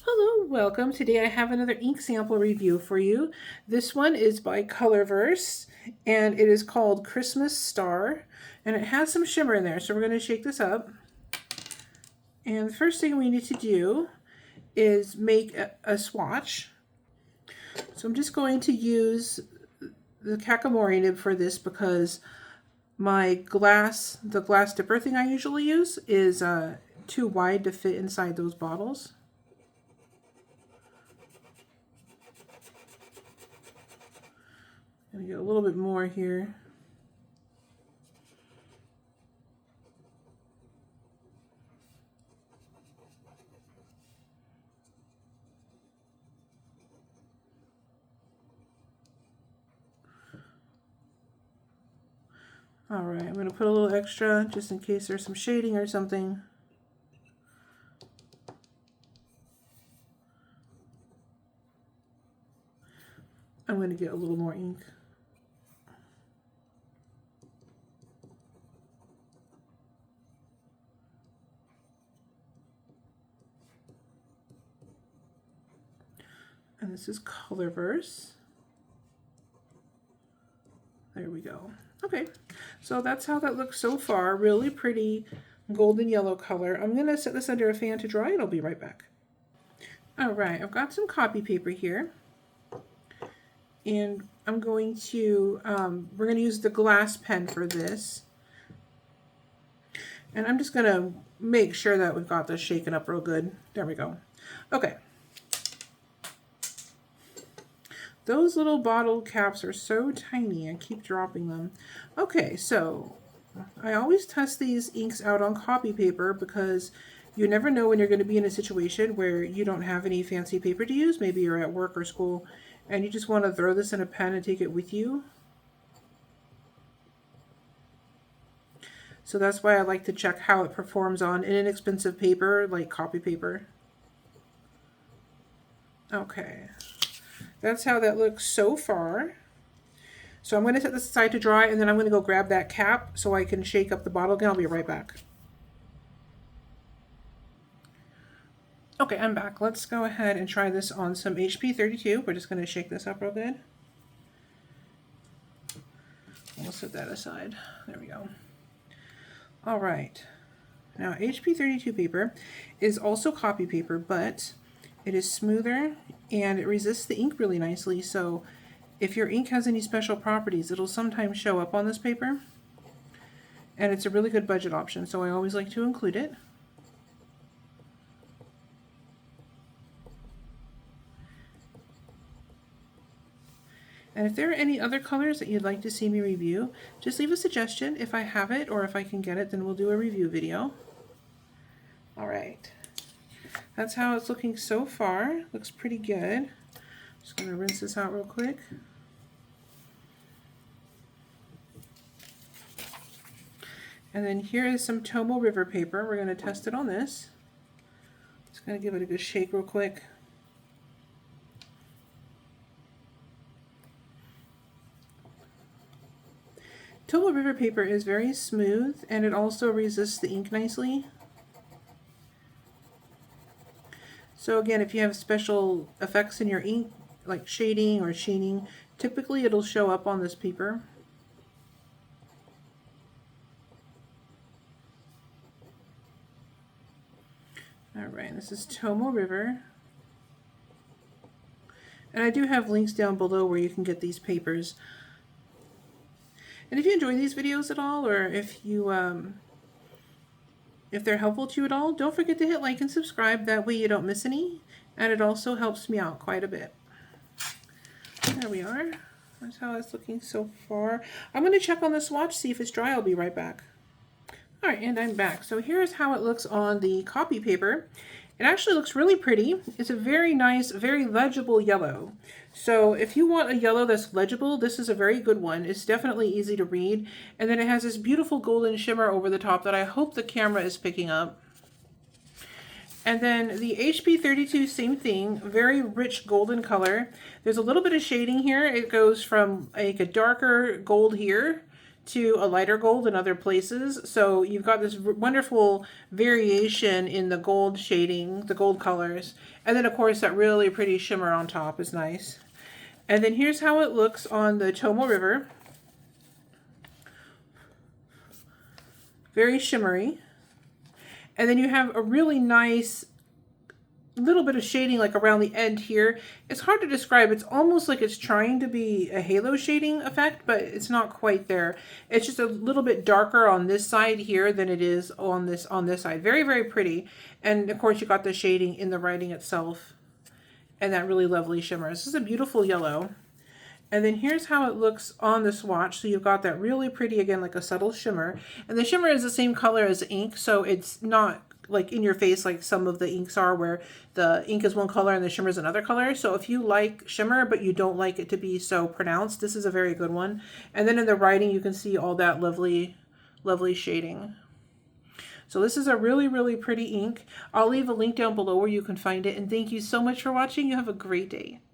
Hello, welcome. Today I have another ink sample review for you. This one is by Colorverse and it is called Christmas Star and it has some shimmer in there. So we're going to shake this up. And the first thing we need to do is make a swatch. So I'm just going to use the Kakamori nib for this because the glass dipper thing I usually use is too wide to fit inside those bottles. Gonna get a little bit more here. All right, I'm gonna put a little extra just in case there's some shading or something. I'm gonna get a little more ink. And this is Colorverse. There we go. Okay, so that's how that looks so far. Really pretty golden yellow color. I'm gonna set this under a fan to dry and I'll be right back. All right, I've got some copy paper here. And I'm going to, we're gonna use the glass pen for this. And I'm just gonna make sure that we've got this shaken up real good. There we go. Okay. Those little bottle caps are so tiny, I keep dropping them. Okay, so I always test these inks out on copy paper because you never know when you're going to be in a situation where you don't have any fancy paper to use. Maybe you're at work or school and you just want to throw this in a pen and take it with you. So that's why I like to check how it performs on inexpensive paper like copy paper. Okay. That's how that looks so far. So I'm going to set this aside to dry and then I'm going to go grab that cap so I can shake up the bottle again. I'll be right back. Okay, I'm back. Let's go ahead and try this on some HP 32. We're just going to shake this up real good. We'll set that aside. There we go. All right. Now HP 32 paper is also copy paper, but it is smoother and it resists the ink really nicely. So if your ink has any special properties, it'll sometimes show up on this paper. And it's a really good budget option, so I always like to include it. And if there are any other colors that you'd like to see me review, just leave a suggestion. If I have it or if I can get it, then we'll do a review video. All right. That's how it's looking so far. Looks pretty good. Just gonna rinse this out real quick. And then here is some Tomo River paper. We're gonna test it on this. Just gonna give it a good shake real quick. Tomo River paper is very smooth and it also resists the ink nicely. So again, if you have special effects in your ink, like shading or sheening, typically it'll show up on this paper. All right, this is Tomo River. And I do have links down below where you can get these papers. And if you enjoy these videos at all, or if you if they're helpful to you at all, don't forget to hit like and subscribe. That way you don't miss any. And it also helps me out quite a bit. There we are. That's how it's looking so far. I'm going to check on the swatch, see if it's dry. I'll be right back. All right, and I'm back. So here's how it looks on the copy paper. It actually looks really pretty. It's a very nice, very legible yellow. So if you want a yellow that's legible, this is a very good one. It's definitely easy to read. And then it has this beautiful golden shimmer over the top that I hope the camera is picking up. And then the HP 32, same thing, very rich golden color. There's a little bit of shading here. It goes from like a darker gold here to a lighter gold in other places. So you've got this wonderful variation in the gold shading, the gold colors. And then of course that really pretty shimmer on top is nice. And then here's how it looks on the Tomoe River. Very shimmery. And then you have a really nice little bit of shading like around the end here. It's hard to describe. It's almost like it's trying to be a halo shading effect, but it's not quite there. It's just a little bit darker on this side here than it is on this side. Very, very pretty. And of course you got the shading in the writing itself and that really lovely shimmer. This is a beautiful yellow. And then here's how it looks on the swatch. So you've got that really pretty, again, like a subtle shimmer. And the shimmer is the same color as the ink, so it's not like in your face like some of the inks are where the ink is one color and the shimmer is another color. So if you like shimmer but you don't like it to be so pronounced, this is a very good one. And then in the writing you can see all that lovely, lovely shading. So this is a really, really pretty ink. I'll leave a link down below where you can find it. And thank you so much for watching. You have a great day.